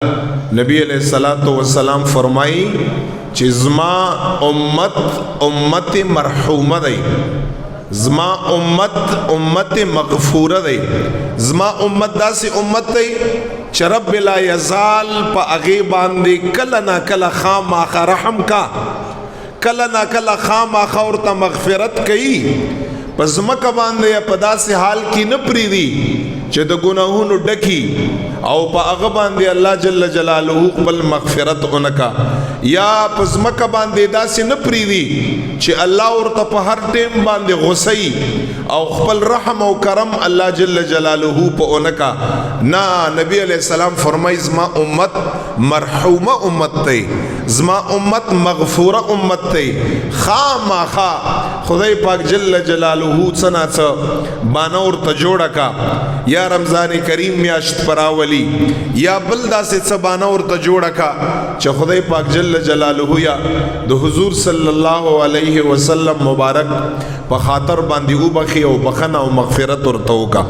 نبی علیہ الصلوۃ والسلام فرمائی چې زما امت مرحومه دی، زما امت مغفوره دی، زما امت داسې امت دی چې رب لا یزال په هغې باندې کله نا کله خامخا رحم کا، کله نا کله خامخا ورته مغفرت کوي. په ځمکه باندې یا په داسې حال کې نه پرېږدي چې د ګناهونو ډکي او په هغه باندې الله جل جلاله خپل مغفرت اونکا، یا په ځمکه باندې داسې نه پرېږدي چې الله ورته په هر ټیم باندې غوسه او خپل رحم او کرم الله جل جلاله په اونکا. نه، نبی علیہ السلام فرمای زما امت مرحومه امت دی، زما امت مغفوره امت دی. خامخا خدای پاک جل جلاله څه ناڅه بانه ورته جوړه کا، یا رمضان کریم میاشت پراولی یا بل داسې څه بانه ورته جوړه کا چې خدای پاک جل جلاله یا د حضور صلی الله علیه وسلم مبارک په خاطر باندې وبخي او بخنه او مغفرت ورته وکا.